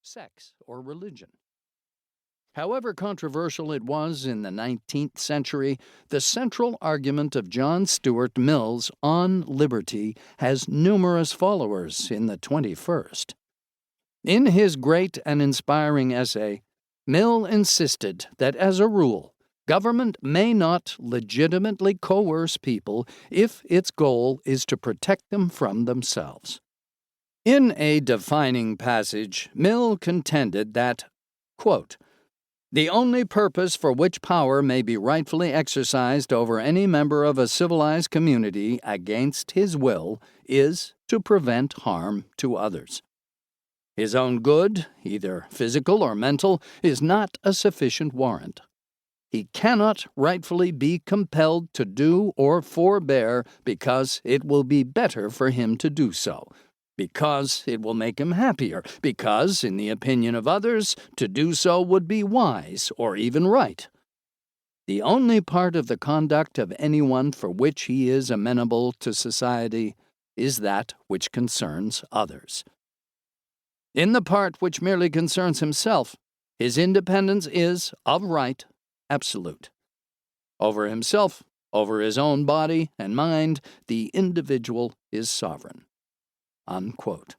sex, or religion. However controversial it was in the 19th century, the central argument of John Stuart Mill's On Liberty has numerous followers in the 21st. In his great and inspiring essay, Mill insisted that, as a rule, government may not legitimately coerce people if its goal is to protect them from themselves. In a defining passage, Mill contended that, quote, "The only purpose for which power may be rightfully exercised over any member of a civilized community against his will is to prevent harm to others. His own good, either physical or mental, is not a sufficient warrant. He cannot rightfully be compelled to do or forbear because it will be better for him to do so, because it will make him happier, because, in the opinion of others, to do so would be wise or even right. The only part of the conduct of anyone for which he is amenable to society is that which concerns others. In the part which merely concerns himself, his independence is, of right, absolute. Over himself, over his own body and mind, the individual is sovereign." Unquote.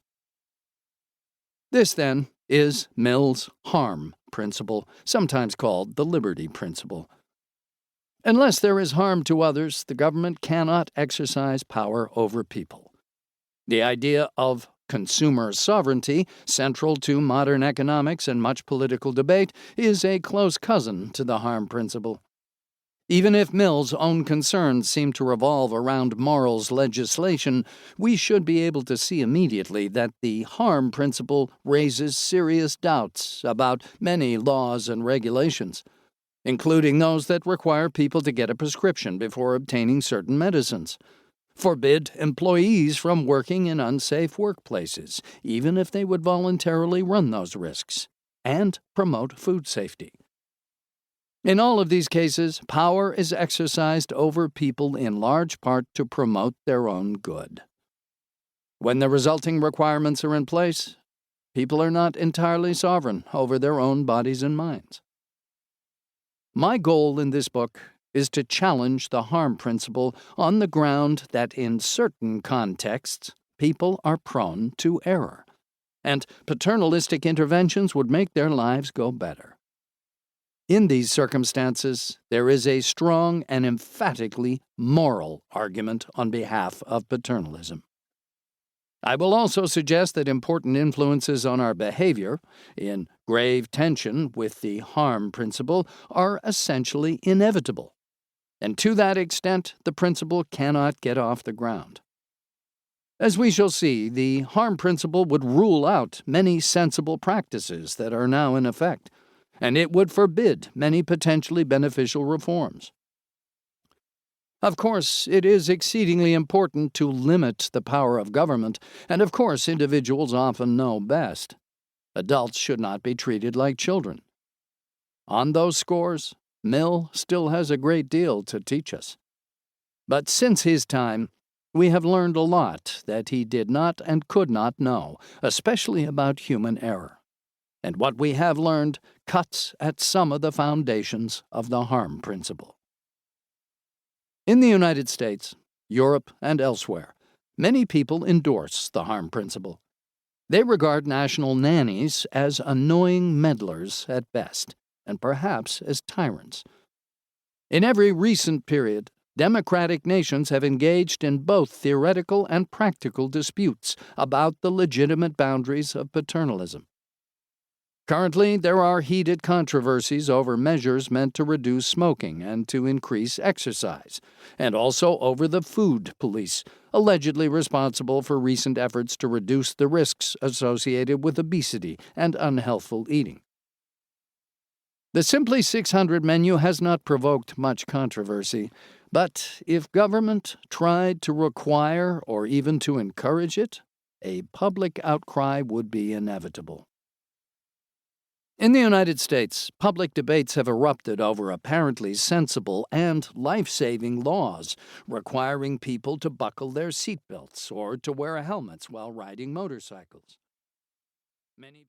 This, then, is Mill's harm principle, sometimes called the liberty principle. Unless there is harm to others, the government cannot exercise power over people. The idea of consumer sovereignty, central to modern economics and much political debate, is a close cousin to the harm principle. Even if Mill's own concerns seem to revolve around morals legislation, we should be able to see immediately that the harm principle raises serious doubts about many laws and regulations, including those that require people to get a prescription before obtaining certain medicines, forbid employees from working in unsafe workplaces, even if they would voluntarily run those risks, and promote food safety. In all of these cases, power is exercised over people in large part to promote their own good. When the resulting requirements are in place, people are not entirely sovereign over their own bodies and minds. My goal in this book is to challenge the harm principle on the ground that in certain contexts, people are prone to error, and paternalistic interventions would make their lives go better. In these circumstances, there is a strong and emphatically moral argument on behalf of paternalism. I will also suggest that important influences on our behavior, in grave tension with the harm principle, are essentially inevitable, and to that extent, the principle cannot get off the ground. As we shall see, the harm principle would rule out many sensible practices that are now in effect, and it would forbid many potentially beneficial reforms. Of course, it is exceedingly important to limit the power of government, and of course individuals often know best. Adults should not be treated like children. On those scores, Mill still has a great deal to teach us. But since his time, we have learned a lot that he did not and could not know, especially about human error. And what we have learned cuts at some of the foundations of the harm principle. In the United States, Europe, and elsewhere, many people endorse the harm principle. They regard national nannies as annoying meddlers at best, and perhaps as tyrants. In every recent period, democratic nations have engaged in both theoretical and practical disputes about the legitimate boundaries of paternalism. Currently, there are heated controversies over measures meant to reduce smoking and to increase exercise, and also over the food police, allegedly responsible for recent efforts to reduce the risks associated with obesity and unhealthful eating. The Simply 600 menu has not provoked much controversy, but if government tried to require or even to encourage it, a public outcry would be inevitable. In the United States, public debates have erupted over apparently sensible and life-saving laws requiring people to buckle their seatbelts or to wear helmets while riding motorcycles. Many people